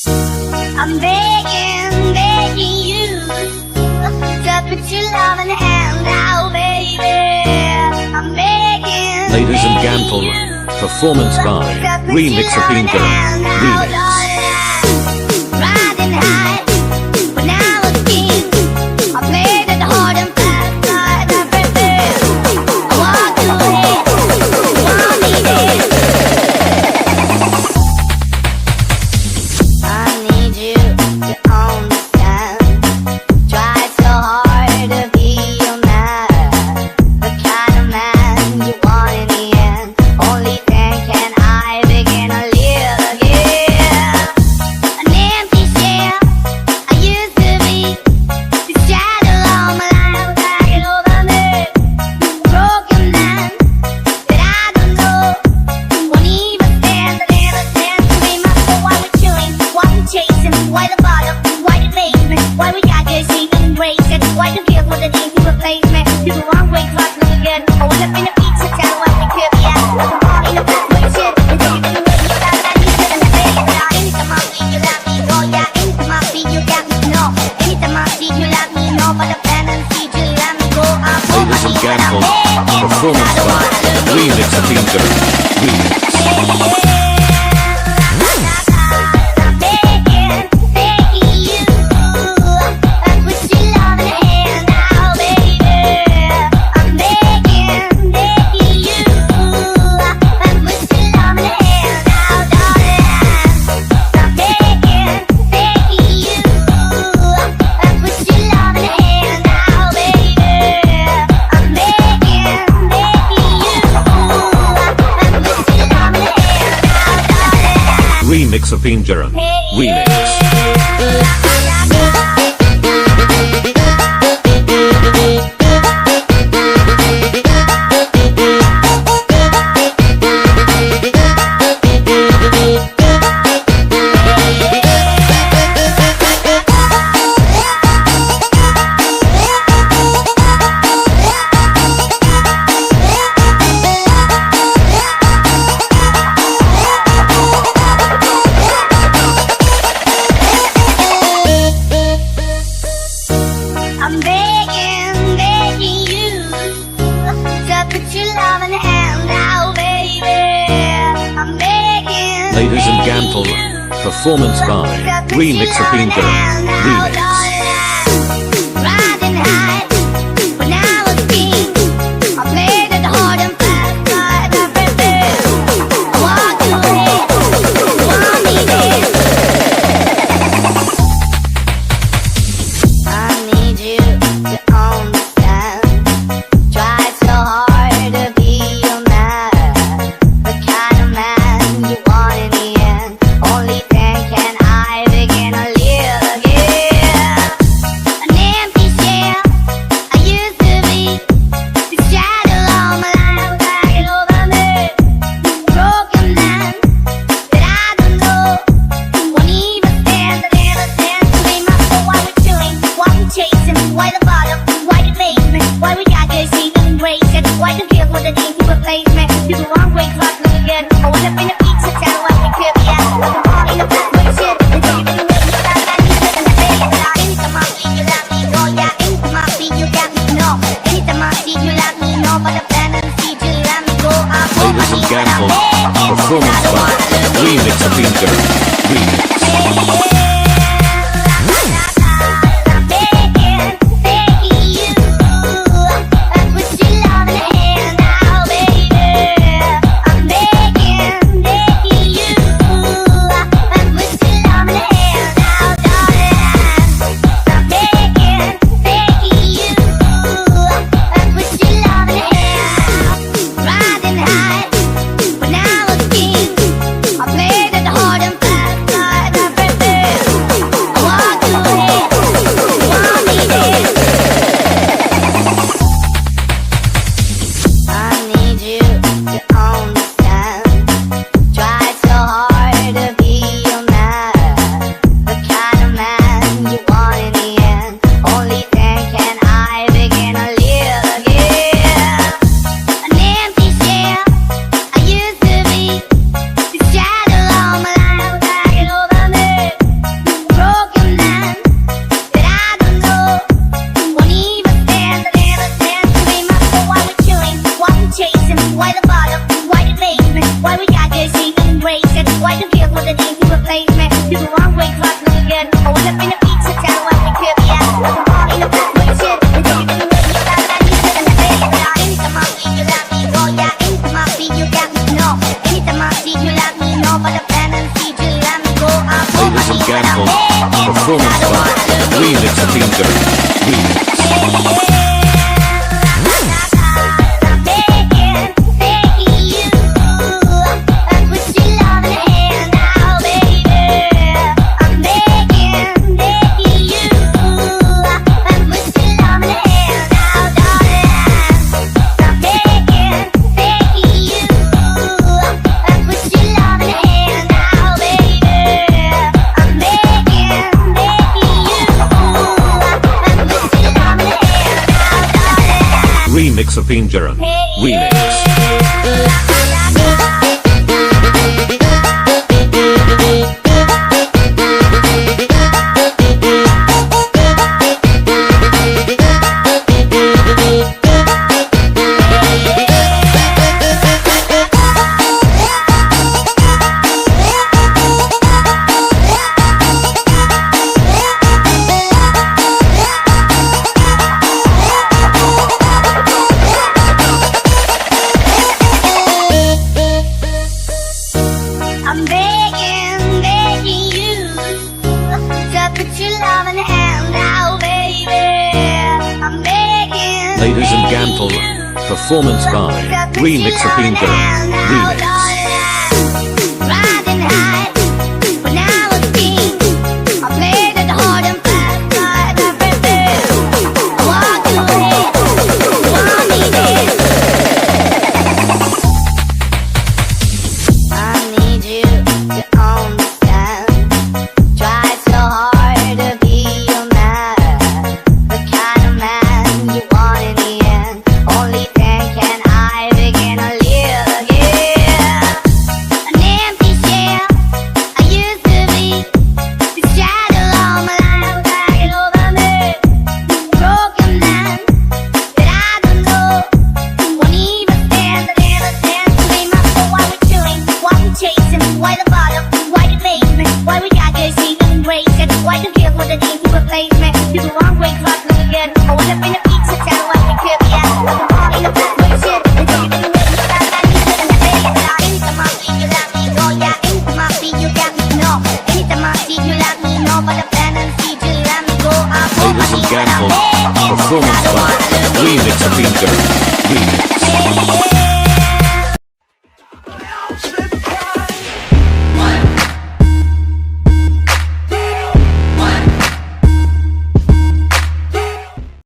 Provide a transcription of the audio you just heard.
I'm begging, begging you to put your loving hand out, baby. I'm begging, Ladies and gentlemen, performance by Remix of Inca. Remix. Riding high when I was a kid, I played it hard and fast like everything. I walked away, want me dead. I need you to understand. Try so hard to be your man, the kind of man you want in the end. Only then can I begin to live again. An empty shell I used to be, the shadow all my life was hanging over me. A broken man that I don't know, won't even stand. I never stand to be my soul. Why we're chewing, why we're chasing, why the bottom, why the basement, why we got good, see and embrace it, why the guilt with the need to replace me. Do the wrong way, try to look again. I went up in the pizza town, what we could be at. I'm all in the back with shit, and take it away, you got that, you said, and I say it now. Anytime I see you, let me know, yeah. Anytime I see you, got me know. Anytime I see you, let me know. But the plan and see you, let me go. I'm for my Ladies and knees, and I'm gentlemen, begging. performance I don't by wanna lose you. Remix of Inca. Remix. Remix of Inca. Remix. I'm begging, begging you to put your loving hand out, baby. I'm begging, Ladies and begging gentlemen, you performance by to put Remix your of loving Inca. hand out, Remix. darling. Riding high when I was a kid, I played it hard and fast like everything. I walked away, want me dead. I need you to understand. Try so hard to be your man, the kind of man you want in the end. Only then can I begin to live again. An empty shell I used to be, the shadow all my life was hanging over me. A broken man that I don't know, won't even stand. I never stand to be my soul. Why we're chewing, why we chasing, why the bottom, why the basement, why we got good, see and embrace it, why the guilt with the need to replace me. Do the wrong way, try to look again. I went up in the pizza town, what we could be at. I'm all in the back with shit, and take it away, you got that, you said, and I say it now. Anytime I see you, let me know, yeah. Anytime I see you, got me know. Anytime I see you, let me know. But the plan and see you, let me go. I'm for my Ladies and knees, and I'm gentlemen, begging. performance I don't by wanna lose you. Remix of Inca. Remix. Riding high when I was a kid, I played it hard and fast like Finger Remix. Remix of Pinjaran Remix. I'm begging, begging you to put your loving hand out, baby. I'm begging, Ladies and begging gentlemen, you performance by to put Remix your of loving Pinjaran hand out, Remix. darling. Riding high when I was a teen, I played it hard and fast like everything. I walked away, want me there. I need you to understand. Try so hard to be your man, the kind of man you want in the end. Only then can I begin to live again. An empty shell I used to be, the shadow all my life was hanging over me. Broken man that I don't know, won't even stand. I never stand to be my soul. Why we chewing? Why we chasing? Why the bottom? Why the basement? Why we got good, see them embrace it? Why the kids with the need to replace me? Do the wrong way, try to again. I went up in the pizza town, what we could be at. I'm all in the black with shit. And so you didn't wait, you got that you couldn't have made it. Anytime I see you, let me go, yeah. Anytime I see you, got me know. Anytime I see you, let me know. But the plan and see you, let me go. I'm home, I Ladies and need what I'm gentlemen, begging. performance by Remix of Pinjaran Remix.